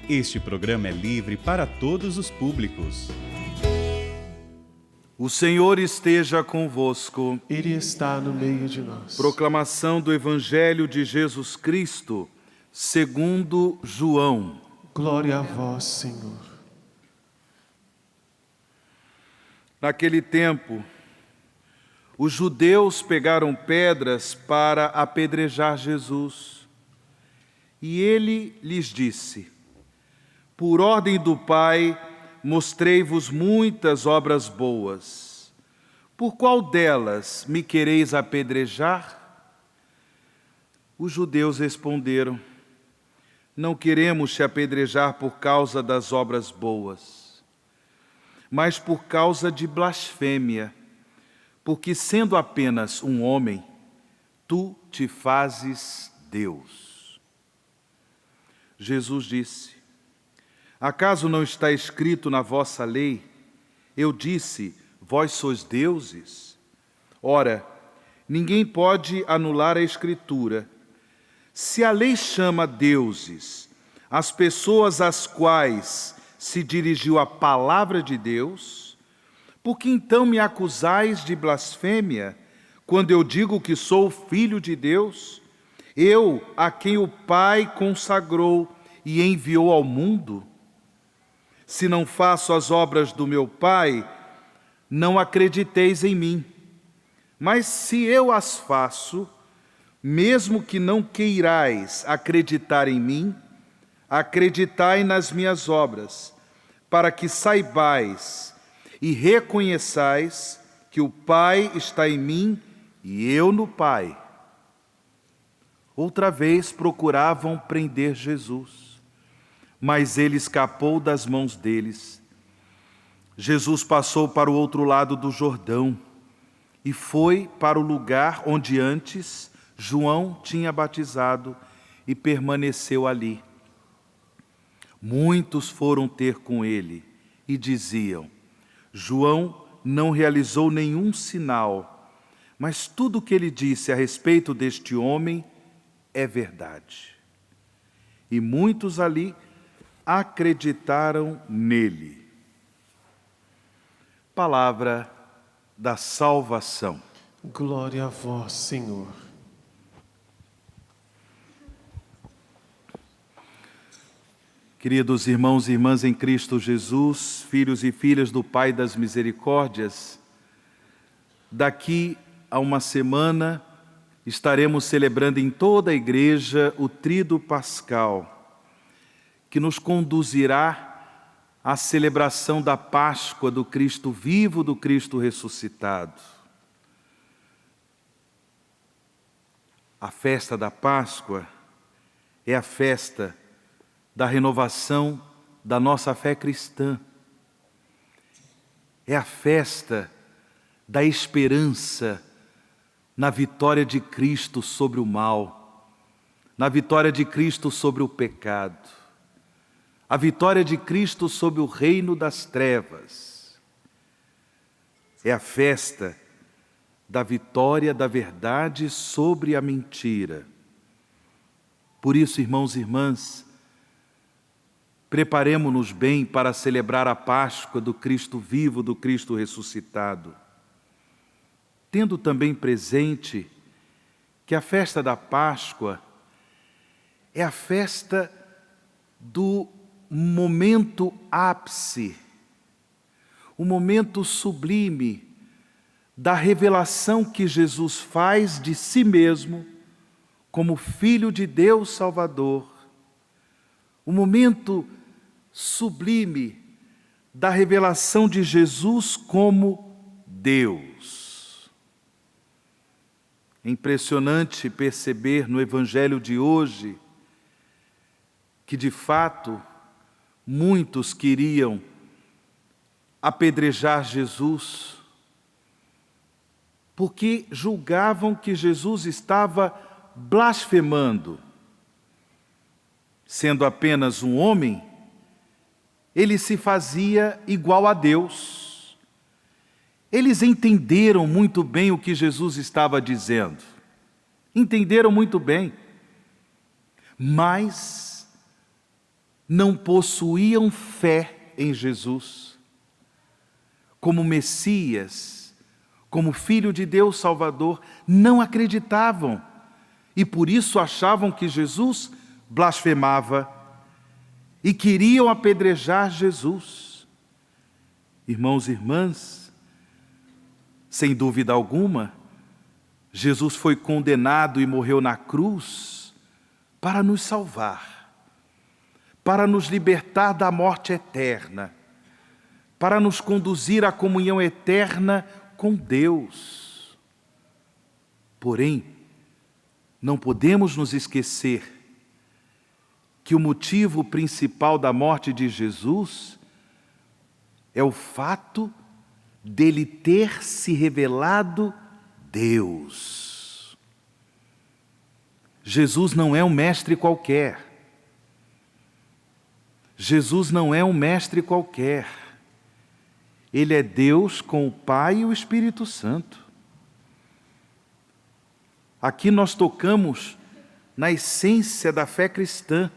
Este programa é livre para todos os públicos. O Senhor esteja convosco. Ele está no meio de nós. Proclamação do Evangelho de Jesus Cristo, segundo João. Glória a vós, Senhor. Naquele tempo, os judeus pegaram pedras para apedrejar Jesus. E ele lhes disse: por ordem do Pai, mostrei-vos muitas obras boas. Por qual delas me quereis apedrejar? Os judeus responderam: não queremos te apedrejar por causa das obras boas, mas por causa de blasfêmia, porque sendo apenas um homem, tu te fazes Deus. Jesus disse: acaso não está escrito na vossa lei? Eu disse, vós sois deuses? Ora, ninguém pode anular a Escritura. Se a lei chama deuses as pessoas às quais se dirigiu a palavra de Deus, por que então me acusais de blasfêmia, quando eu digo que sou filho de Deus? Eu, a quem o Pai consagrou e enviou ao mundo? Se não faço as obras do meu Pai, não acrediteis em mim. Mas se eu as faço, mesmo que não queirais acreditar em mim, acreditai nas minhas obras, para que saibais e reconheçais que o Pai está em mim e eu no Pai. Outra vez procuravam prender Jesus, mas ele escapou das mãos deles. Jesus passou para o outro lado do Jordão e foi para o lugar onde antes João tinha batizado e permaneceu ali. Muitos foram ter com ele e diziam: João não realizou nenhum sinal, mas tudo o que ele disse a respeito deste homem é verdade. E muitos ali acreditaram nele. Palavra da salvação. Glória a vós, Senhor. Queridos irmãos e irmãs em Cristo Jesus, filhos e filhas do Pai das Misericórdias, daqui a uma semana estaremos celebrando em toda a igreja o Tríduo Pascal, que nos conduzirá à celebração da Páscoa do Cristo vivo, do Cristo ressuscitado. A festa da Páscoa é a festa da renovação da nossa fé cristã. É a festa da esperança na vitória de Cristo sobre o mal, na vitória de Cristo sobre o pecado, a vitória de Cristo sobre o reino das trevas. É a festa da vitória da verdade sobre a mentira. Por isso, irmãos e irmãs, preparemo-nos bem para celebrar a Páscoa do Cristo vivo, do Cristo ressuscitado, tendo também presente que a festa da Páscoa é a festa do momento ápice, o momento sublime da revelação que Jesus faz de si mesmo como Filho de Deus Salvador, o momento sublime da revelação de Jesus como Deus. É impressionante perceber no Evangelho de hoje que, de fato, muitos queriam apedrejar Jesus, porque julgavam que Jesus estava blasfemando. Sendo apenas um homem, ele se fazia igual a Deus. Eles entenderam muito bem o que Jesus estava dizendo. Entenderam muito bem. Mas não possuíam fé em Jesus como Messias, como Filho de Deus Salvador, não acreditavam e por isso achavam que Jesus blasfemava e queriam apedrejar Jesus. Irmãos e irmãs, sem dúvida alguma, Jesus foi condenado e morreu na cruz para nos salvar, para nos libertar da morte eterna, para nos conduzir à comunhão eterna com Deus. Porém, não podemos nos esquecer que o motivo principal da morte de Jesus é o fato dele ter se revelado Deus. Jesus não é um mestre qualquer. Jesus não é um mestre qualquer. Ele é Deus com o Pai e o Espírito Santo. Aqui nós tocamos na essência da fé cristã,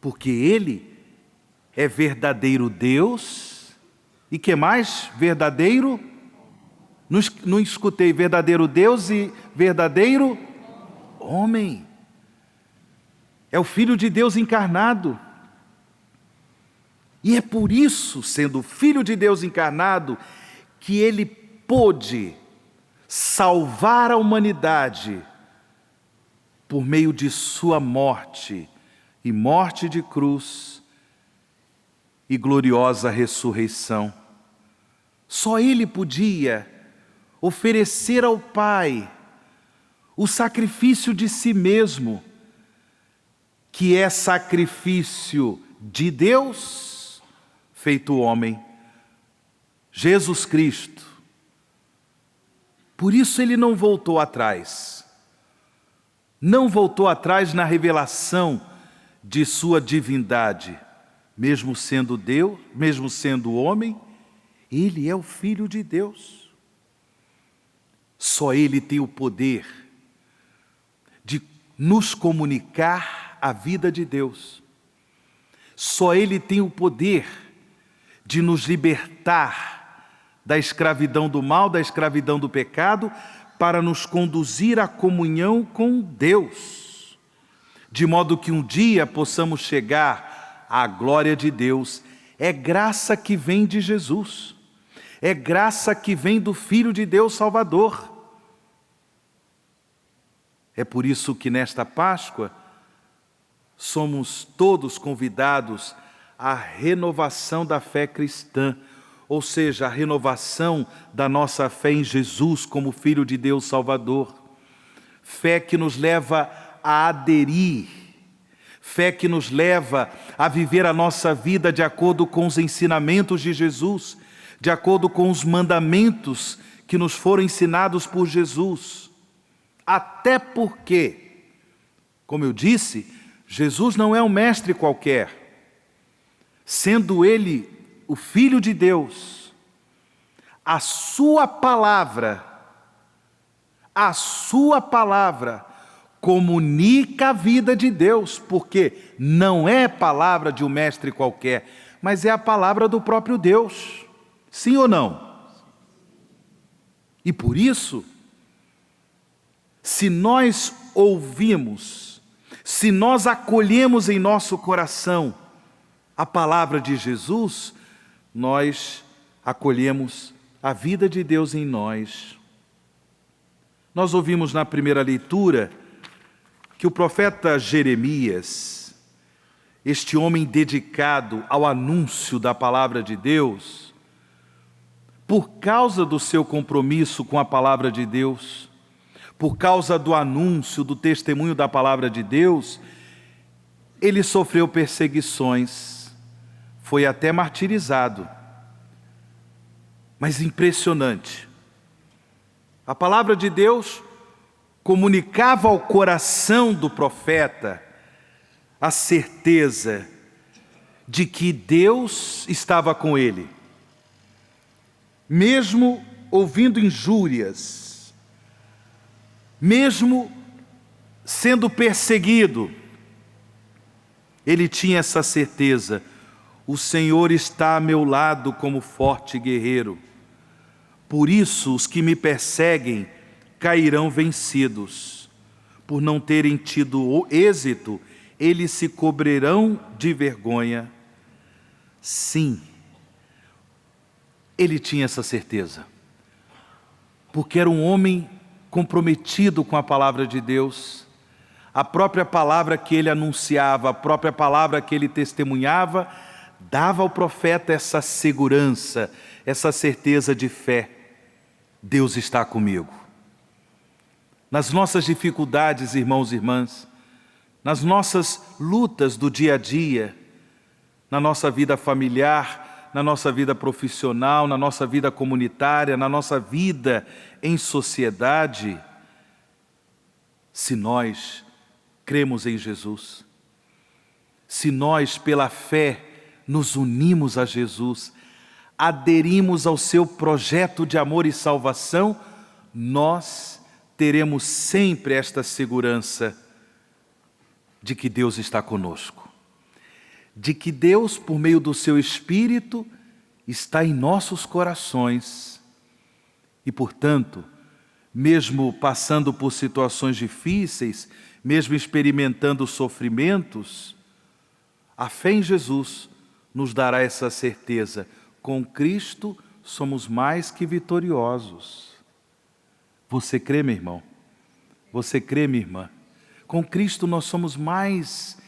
porque Ele é verdadeiro Deus e que mais? Verdadeiro? Não escutei, verdadeiro Deus e verdadeiro homem. É o Filho de Deus encarnado. E é por isso, sendo Filho de Deus encarnado, que Ele pôde salvar a humanidade por meio de sua morte, e morte de cruz, e gloriosa ressurreição. Só Ele podia oferecer ao Pai o sacrifício de si mesmo, que é sacrifício de Deus feito homem, Jesus Cristo. Por isso Ele não voltou atrás. Não voltou atrás na revelação de sua divindade. Mesmo sendo Deus, mesmo sendo homem, Ele é o Filho de Deus. Só Ele tem o poder de nos comunicar a vida de Deus. Só Ele tem o poder de nos libertar da escravidão do mal, da escravidão do pecado, para nos conduzir à comunhão com Deus, de modo que um dia possamos chegar à glória de Deus. É graça que vem de Jesus, é graça que vem do Filho de Deus Salvador. É por isso que nesta Páscoa somos todos convidados à renovação da fé cristã, ou seja, a renovação da nossa fé em Jesus como Filho de Deus Salvador. Fé que nos leva a aderir, fé que nos leva a viver a nossa vida de acordo com os ensinamentos de Jesus, de acordo com os mandamentos que nos foram ensinados por Jesus. Até porque, como eu disse, Jesus não é um mestre qualquer. Sendo Ele o Filho de Deus, a sua palavra comunica a vida de Deus, porque não é palavra de um mestre qualquer, mas é a palavra do próprio Deus. Sim ou não? E por isso, se nós ouvimos, se nós acolhemos em nosso coração a palavra de Jesus, nós acolhemos a vida de Deus em nós. Nós ouvimos na primeira leitura que o profeta Jeremias, este homem dedicado ao anúncio da palavra de Deus, por causa do seu compromisso com a palavra de Deus, por causa do anúncio, do testemunho da palavra de Deus, ele sofreu perseguições, foi até martirizado. Mas impressionante, a palavra de Deus comunicava ao coração do profeta a certeza de que Deus estava com ele. Mesmo ouvindo injúrias, mesmo sendo perseguido, Ele tinha essa certeza: o Senhor está a meu lado como forte guerreiro. Por isso os que me perseguem cairão vencidos. Por não terem tido êxito, eles se cobrirão de vergonha. Sim, ele tinha essa certeza, porque era um homem comprometido com a palavra de Deus. A própria palavra que ele anunciava, a própria palavra que ele testemunhava, dava ao profeta essa segurança, essa certeza de fé. Deus está comigo. Nas nossas dificuldades, irmãos e irmãs, nas nossas lutas do dia a dia, na nossa vida familiar, na nossa vida profissional, na nossa vida comunitária, na nossa vida em sociedade, se nós cremos em Jesus, se nós pela fé nos unimos a Jesus, aderimos ao seu projeto de amor e salvação, nós teremos sempre esta segurança de que Deus está conosco, de que Deus, por meio do seu Espírito, está em nossos corações. E, portanto, mesmo passando por situações difíceis, mesmo experimentando sofrimentos, a fé em Jesus nos dará essa certeza: com Cristo somos mais que vitoriosos. Você crê, meu irmão? Você crê, minha irmã? Com Cristo nós somos mais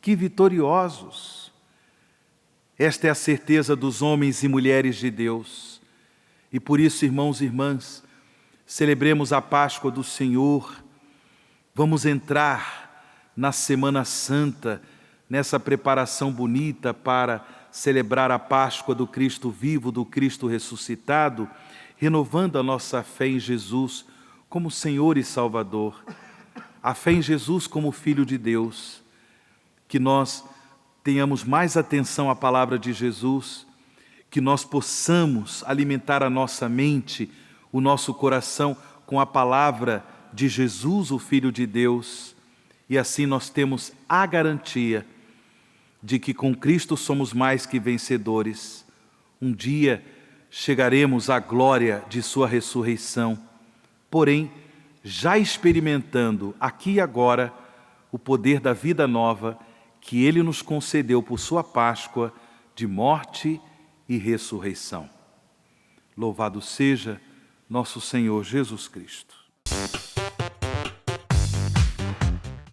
que vitoriosos. Esta é a certeza dos homens e mulheres de Deus. E por isso, irmãos e irmãs, celebremos a Páscoa do Senhor. Vamos entrar na Semana Santa, nessa preparação bonita para celebrar a Páscoa do Cristo vivo, do Cristo ressuscitado, renovando a nossa fé em Jesus como Senhor e Salvador, a fé em Jesus como Filho de Deus, que nós tenhamos mais atenção à palavra de Jesus, que nós possamos alimentar a nossa mente, o nosso coração com a palavra de Jesus, o Filho de Deus, e assim nós temos a garantia de que com Cristo somos mais que vencedores. Um dia chegaremos à glória de sua ressurreição, porém, já experimentando aqui e agora o poder da vida nova que Ele nos concedeu por sua Páscoa de morte e ressurreição. Louvado seja nosso Senhor Jesus Cristo.